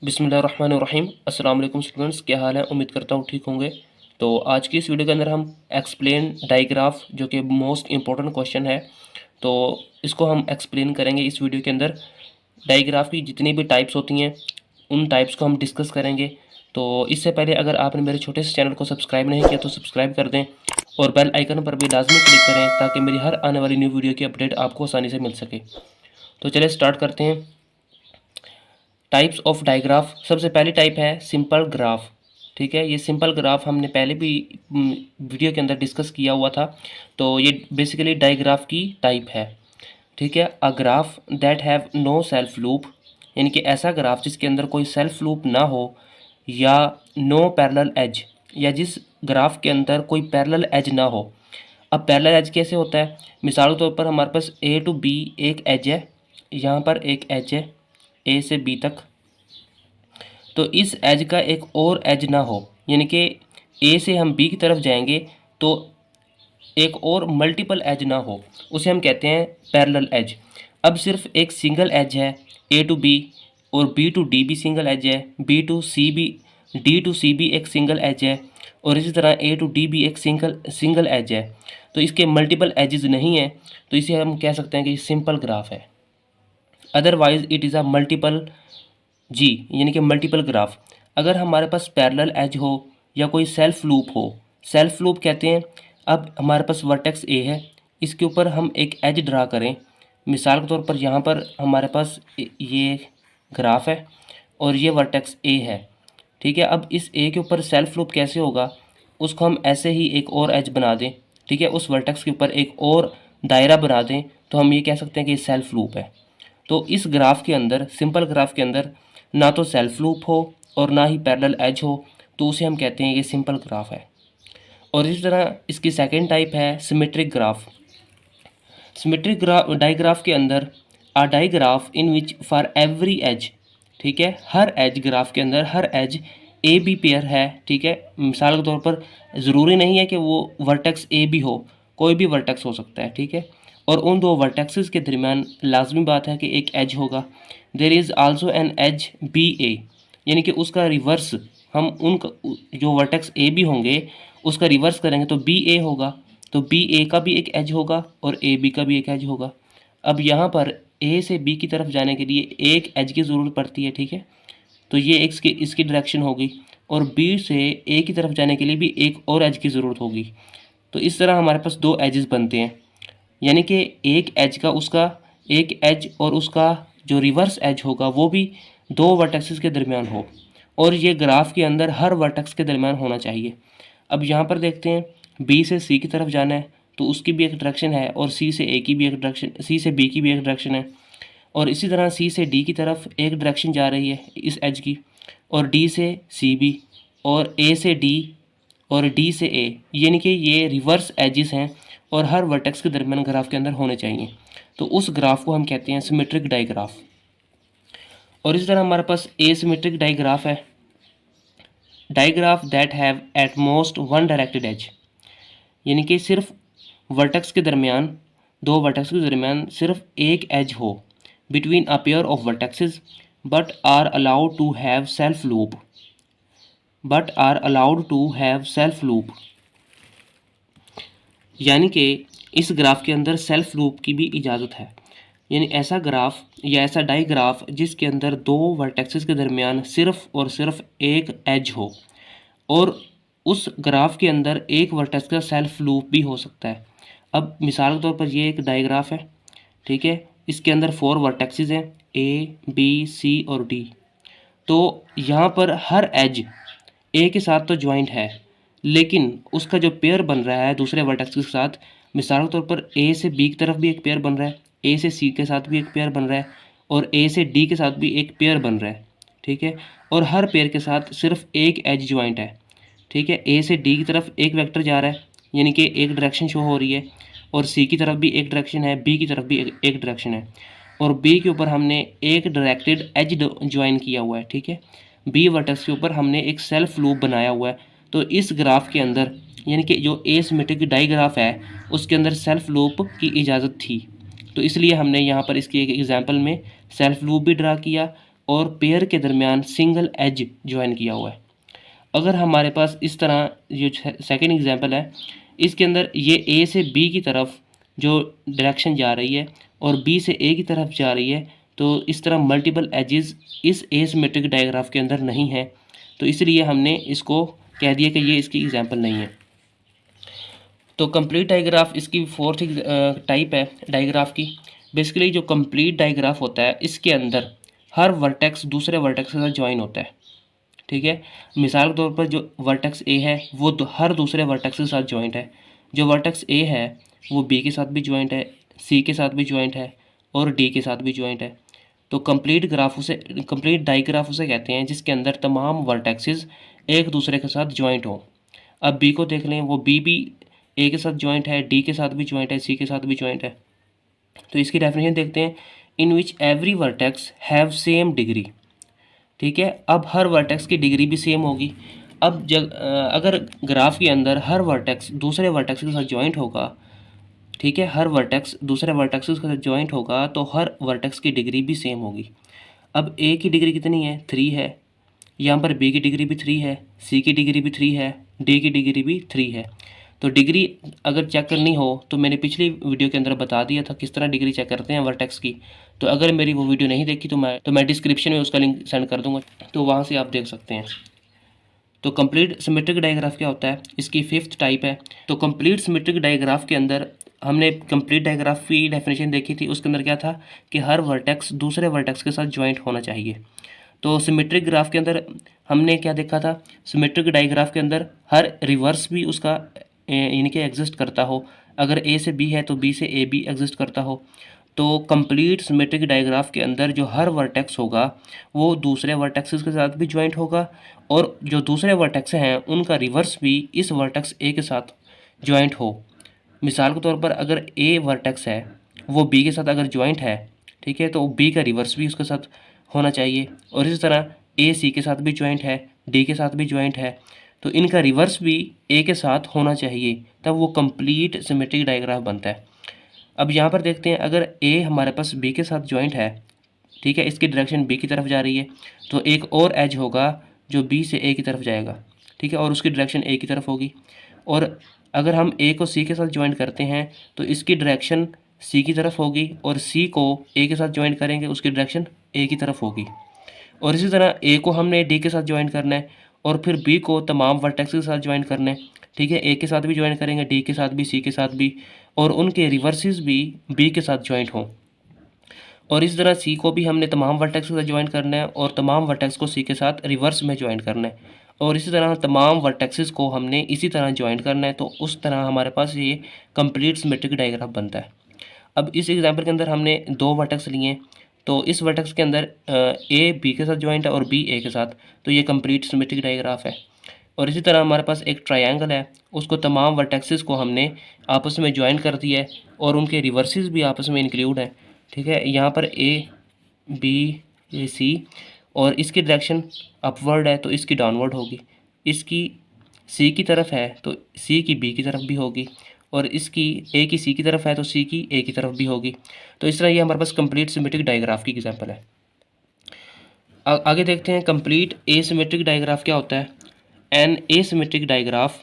बिस्मिल्लाहिर्रहमानिर्रहीम। अस्सलाम वालेकुम स्टूडेंट्स, क्या हाल है? उम्मीद करता हूँ ठीक होंगे। तो आज की इस वीडियो के अंदर हम एक्सप्लेन डाइग्राफ, जो कि मोस्ट इम्पोर्टेंट क्वेश्चन है, तो इसको हम एक्सप्लेन करेंगे इस वीडियो के अंदर। डाइग्राफ की जितनी भी टाइप्स होती हैं उन टाइप्स को हम डिस्कस करेंगे। तो इससे पहले अगर आपने मेरे छोटे से चैनल को सब्सक्राइब नहीं किया तो सब्सक्राइब कर दें और बेल आइकन पर भी लाजमी क्लिक करें ताकि मेरी हर आने वाली न्यू वीडियो की अपडेट आपको आसानी से मिल सके। तो चलिए स्टार्ट करते हैं। Types of digraph. सबसे पहली टाइप है सिंपल ग्राफ। ठीक है, ये सिंपल ग्राफ हमने पहले भी वीडियो के अंदर डिस्कस किया हुआ था। तो ये बेसिकली डाइग्राफ की टाइप है। ठीक है, a graph that have no self loop, यानी कि ऐसा ग्राफ जिसके अंदर कोई सेल्फ लूप ना हो, या नो पैरेलल एज, या जिस ग्राफ के अंदर कोई पैरेलल एज ना हो। अब पैरेलल एज कैसे होता है? मिसाल के तौर पर हमारे पास ए टू बी एक एज है, यहाँ पर एक एज है ए से बी तक, तो इस एज का एक और एज ना हो, यानी कि ए से हम बी की तरफ जाएंगे तो एक और मल्टीपल एज ना हो, उसे हम कहते हैं पैरेलल एज। अब सिर्फ एक सिंगल एज है ए टू बी, और बी टू डी भी सिंगल एज है, बी टू सी भी, डी टू सी भी एक सिंगल एज है, और इसी तरह ए टू डी भी एक सिंगल एज है। तो इसके मल्टीपल एजेस नहीं है, तो इसे हम कह सकते हैं कि सिंपल ग्राफ है। Otherwise it is a multiple जी, यानी कि मल्टीपल ग्राफ। अगर हमारे पास पैरेलल एज हो या कोई सेल्फ लूप हो, सेल्फ लूप कहते हैं, अब हमारे पास वर्टेक्स ए है, इसके ऊपर हम एक एज ड्रा करें। मिसाल के तौर पर यहाँ पर हमारे पास ये ग्राफ है और ये वर्टेक्स ए है। ठीक है, अब इस ए के ऊपर सेल्फ लूप कैसे होगा? उसको हम ऐसे ही एक और एज बना दें। ठीक है, उस वर्टेक्स के ऊपर एक और दायरा बना दें, तो हम ये कह सकते हैं कि सेल्फ लूप है। तो इस ग्राफ के अंदर, सिंपल ग्राफ के अंदर, ना तो सेल्फ लूप हो और ना ही पैरेलल एज हो, तो उसे हम कहते हैं ये सिंपल ग्राफ है। और इसी तरह इसकी सेकंड टाइप है सिमेट्रिक ग्राफ। सिमेट्रिक डाइग्राफ के अंदर आ digraph in which for every as, ठीक है, हर एज, ग्राफ के अंदर हर एज ए बी पेयर है। ठीक है, मिसाल के तौर पर ज़रूरी नहीं है कि वो वर्टेक्स ए बी हो, कोई भी वर्टेक्स हो सकता है। ठीक है, और उन दो वर्टेक्सेस के दरमियान लाजमी बात है कि एक एज होगा। There is also an edge B A, यानी कि उसका रिवर्स, हम उन जो वर्टेक्स ए बी होंगे उसका रिवर्स करेंगे तो बी ए होगा, तो बी ए का भी एक एज होगा और ए बी का भी एक एज होगा। अब यहाँ पर ए से बी की तरफ जाने के लिए एक एज की ज़रूरत पड़ती है। ठीक है, तो ये इसकी डायरेक्शन होगी, और बी से ए की तरफ जाने के लिए भी एक और एज की ज़रूरत होगी। तो इस तरह हमारे पास दो एजेस बनते हैं, यानी कि एक एज का, उसका एक एज और उसका जो रिवर्स एज होगा वो भी दो वर्टेक्सेस के दरमियान हो, और ये ग्राफ के अंदर हर वर्टेक्स के दरमियान होना चाहिए। अब यहाँ पर देखते हैं, बी से सी की तरफ जाना है तो उसकी भी एक डायरेक्शन है, और सी से ए की भी एक डायरेक्शन, सी से बी की भी एक डायरेक्शन है, और इसी तरह सी से डी की तरफ एक डायरेक्शन जा रही है इस एज की, और डी से सी भी, और ए से डी, और डी से ए, यानी कि ये रिवर्स एजेस हैं और हर वर्टेक्स के दरमियान ग्राफ के अंदर होने चाहिए। तो उस ग्राफ को हम कहते हैं सिमेट्रिक डाइग्राफ। और इसी तरह हमारे पास एसिमेट्रिक डाइग्राफ है, digraph that have at most one directed edge, यानी कि सिर्फ वर्टेक्स के दरमियान, दो वर्टेक्स के दरमियान सिर्फ एक एज हो, between a pair of vertexes, but are allowed to have self loop, but are allowed to have self loop, यानी कि इस ग्राफ के अंदर सेल्फ लूप की भी इजाज़त है। यानी ऐसा ग्राफ या ऐसा डाइग्राफ जिसके अंदर दो वर्टेक्सेस के दरमियान सिर्फ और सिर्फ एक एज हो, और उस ग्राफ के अंदर एक वर्टेक्स का सेल्फ लूप भी हो सकता है। अब मिसाल के तौर पर ये एक डाइग्राफ है, ठीक है, इसके अंदर 4 वर्टेक्सेस हैं, ए बी सी और डी। तो यहाँ पर हर एज ए के साथ तो ज्वाइंट है, लेकिन उसका जो पेयर बन रहा है दूसरे वर्टेक्स के साथ, मिसाल के तौर पर ए से बी की तरफ भी एक पेयर बन रहा है, ए से सी के साथ भी एक पेयर बन रहा है, और ए से डी के साथ भी एक पेयर बन रहा है। ठीक है, और हर पेयर के साथ सिर्फ एक एज ज्वाइंट है। ठीक है, ए से डी की तरफ एक वेक्टर जा रहा है, यानी कि एक डायरेक्शन शो हो रही है, और सी की तरफ भी एक डायरेक्शन है, बी की तरफ भी एक डायरेक्शन है, और बी के ऊपर हमने एक डायरेक्टेड एज ज्वाइन किया हुआ है। ठीक है, बी वर्टेक्स के ऊपर हमने एक सेल्फ लूप बनाया हुआ है। तो इस ग्राफ के अंदर, यानी कि जो एसिमेट्रिक डाइग्राफ है उसके अंदर सेल्फ लूप की इजाज़त थी, तो इसलिए हमने यहाँ पर इसकी एक एग्जांपल में सेल्फ लूप भी ड्रा किया, और पेयर के दरमियान सिंगल एज ज्वाइन किया हुआ है। अगर हमारे पास इस तरह जो सेकंड एग्जांपल है, इसके अंदर ये ए से बी की तरफ जो डायरेक्शन जा रही है और बी से ए की तरफ जा रही है, तो इस तरह मल्टीपल एजेस इस एसिमेट्रिक डायग्राफ के अंदर नहीं है, तो इसलिए हमने इसको कह दिया कि ये इसकी एग्जांपल नहीं है। तो कंप्लीट डायग्राफ इसकी फोर्थ टाइप है डायग्राफ की। बेसिकली जो कंप्लीट डायग्राफ होता है, इसके अंदर हर वर्टेक्स दूसरे वर्टेक्स के साथ ज्वाइन होता है। ठीक है, मिसाल के तौर पर जो वर्टेक्स ए है वो हर दूसरे वर्टेक्स के साथ ज्वाइंट है। जो वर्टेक्स ए है वो बी के साथ भी ज्वाइंट है, सी के साथ भी ज्वाइंट है और डी के साथ भी ज्वाइंट है। तो कंप्लीट डाइग्राफ उसे कहते हैं जिसके अंदर तमाम वर्टेक्सेस एक दूसरे के साथ ज्वाइंट हो। अब बी को देख लें, वो बी भी ए के साथ ज्वाइंट है, डी के साथ भी ज्वाइंट है, सी के साथ भी ज्वाइंट है। तो इसकी डेफिनेशन देखते हैं, in which every vertex have same degree. ठीक है, अब हर वर्टेक्स की डिग्री भी सेम होगी। अब अगर ग्राफ के अंदर हर वर्टेक्स दूसरे वर्टेक्स के साथ ज्वाइंट होगा, ठीक है, हर वर्टेक्स दूसरे वर्टेक्स के साथ ज्वाइंट होगा तो हर वर्टेक्स की डिग्री भी सेम होगी। अब ए की डिग्री कितनी है, 3 है। यहाँ पर बी की डिग्री भी 3 है, सी की डिग्री भी 3 है, डी की डिग्री भी 3 है। तो डिग्री अगर चेक करनी हो तो मैंने पिछली वीडियो के अंदर बता दिया था किस तरह डिग्री चेक करते हैं वर्टेक्स की। तो अगर मेरी वो वीडियो नहीं देखी तो मैं डिस्क्रिप्शन में उसका लिंक सेंड कर दूंगा, तो वहाँ से आप देख सकते हैं। तो कंप्लीट सिमेट्रिक डायग्राफ क्या होता है, इसकी फिफ्थ टाइप है। तो कंप्लीट सिमेट्रिक डायग्राफ के अंदर हमने कंप्लीट डायग्राफ की डेफिनेशन देखी थी, उसके अंदर क्या था कि हर वर्टेक्स दूसरे वर्टेक्स के साथ ज्वाइंट होना चाहिए। तो सिमेट्रिक ग्राफ के अंदर हमने क्या देखा था, सिमेट्रिक डायग्राफ के अंदर हर रिवर्स भी उसका यानी कि एग्जिस्ट करता हो। अगर ए से बी है तो बी से ए भी एग्जिस्ट करता हो। तो कंप्लीट सिमेट्रिक डायग्राफ के अंदर जो हर वर्टेक्स होगा वो दूसरे वर्टेक्सेस के साथ भी ज्वाइंट होगा और जो दूसरे वर्टेक्स हैं उनका रिवर्स भी इस वर्टेक्स ए के साथ ज्वाइंट हो। मिसाल के तौर पर अगर ए वर्टेक्स है वो बी के साथ अगर ज्वाइंट है, ठीक है, तो बी का रिवर्स भी उसके साथ होना चाहिए। और इसी तरह ए सी के साथ भी ज्वाइंट है, डी के साथ भी ज्वाइंट है, तो इनका रिवर्स भी ए के साथ होना चाहिए, तब वो कंप्लीट सिमेट्रिक डायग्राफ बनता है। अब यहाँ पर देखते हैं, अगर ए हमारे पास बी के साथ ज्वाइंट है, ठीक है, इसकी डायरेक्शन बी की तरफ जा रही है, तो एक और एज होगा जो बी से ए की तरफ जाएगा, ठीक है, और उसकी डायरेक्शन ए की तरफ होगी। और अगर हम ए को सी के साथ ज्वाइंट करते हैं तो इसकी डायरेक्शन सी की तरफ होगी और सी को ए के साथ ज्वाइंट करेंगे, उसकी डायरेक्शन ए की तरफ होगी। और इसी तरह ए को हमने डी के साथ ज्वाइंट करना है और फिर बी को तमाम वर्टेक्स के साथ ज्वाइंट करना है, ठीक है, ए के साथ भी ज्वाइंट करेंगे, डी के साथ भी, सी के साथ भी, और उनके रिवर्सेस भी बी के साथ ज्वाइंट हों। और इस तरह सी को भी हमने तमाम वर्टेक्स के साथ ज्वाइंट करना है और तमाम वर्टेक्स को सी के साथ रिवर्स में ज्वाइंट करना है। और इसी तरह तमाम वर्टेक्सेस को हमने इसी तरह ज्वाइंट करना है, तो उस तरह हमारे पास ये कंप्लीट सिमेट्रिक डायग्राफ बनता है। अब इस एग्जाम्पल के अंदर हमने 2 वर्टेक्स लिए, तो इस वर्टेक्स के अंदर ए बी के साथ ज्वाइंट है और बी ए के साथ, तो ये कंप्लीट सिमेट्रिक डायग्राफ है। और इसी तरह हमारे पास एक ट्रायंगल है, उसको तमाम वर्टेक्सेस को हमने आपस में ज्वाइन कर दिया है और उनके रिवर्सेस भी आपस में इंक्लूड हैं, ठीक है। यहाँ पर ए बी ए सी और इसकी डायरेक्शन अपवर्ड है तो इसकी डाउनवर्ड होगी, इसकी सी की तरफ है तो सी की बी की तरफ भी होगी, और इसकी ए की सी की तरफ है तो सी की ए की तरफ भी होगी। तो इस तरह ये हमारे पास कंप्लीट सिमेट्रिक डायग्राफ की एग्जांपल है। आगे देखते हैं कंप्लीट एसिमेट्रिक डायग्राफ क्या होता है। An asymmetric digraph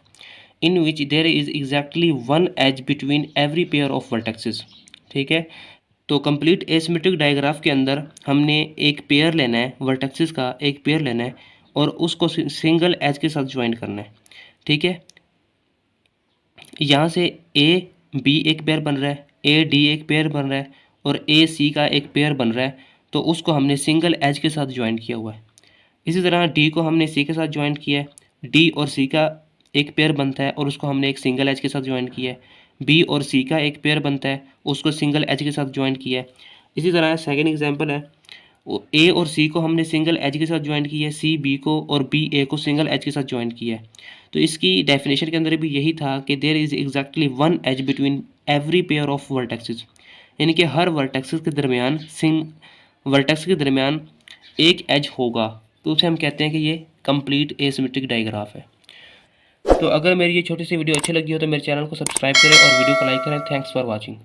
in which there is exactly one edge between every pair of vertexes, ठीक है। तो कंप्लीट एसिमेट्रिक डायग्राफ के अंदर हमने एक पेयर लेना है, वर्टेक्सेस का एक पेयर लेना है और उसको सिंगल एज के साथ ज्वाइन करना है, ठीक है। यहाँ से ए बी एक पेयर बन रहा है, ए डी एक पेयर बन रहा है और ए सी का एक पेयर बन रहा है, तो उसको हमने सिंगल एज के साथ ज्वाइन किया हुआ है। इसी तरह डी को हमने सी के साथ ज्वाइन किया है, डी और सी का एक पेयर बनता है और उसको हमने एक सिंगल एज के साथ ज्वाइन किया है। बी और सी का एक पेयर बनता है, उसको सिंगल एज के साथ ज्वाइन किया है। इसी तरह सेकेंड एग्जाम्पल है, ए और सी को हमने सिंगल एज के साथ ज्वाइन किया है, सी बी को और बी ए को सिंगल एज के साथ ज्वाइन किया है। तो इसकी डेफिनेशन के अंदर भी यही था कि there is exactly one edge between every pair of vertexes, यानी कि हर वर्टेक्सेस के दरमियान वर्टेक्स के दरमियान एक एज होगा, तो उसे हम कहते हैं कि ये कंप्लीट एसिमेट्रिक डायग्राफ है। तो अगर मेरी ये छोटी सी वीडियो अच्छी लगी हो तो मेरे चैनल को सब्सक्राइब करें और वीडियो को लाइक करें। Thanks for watching.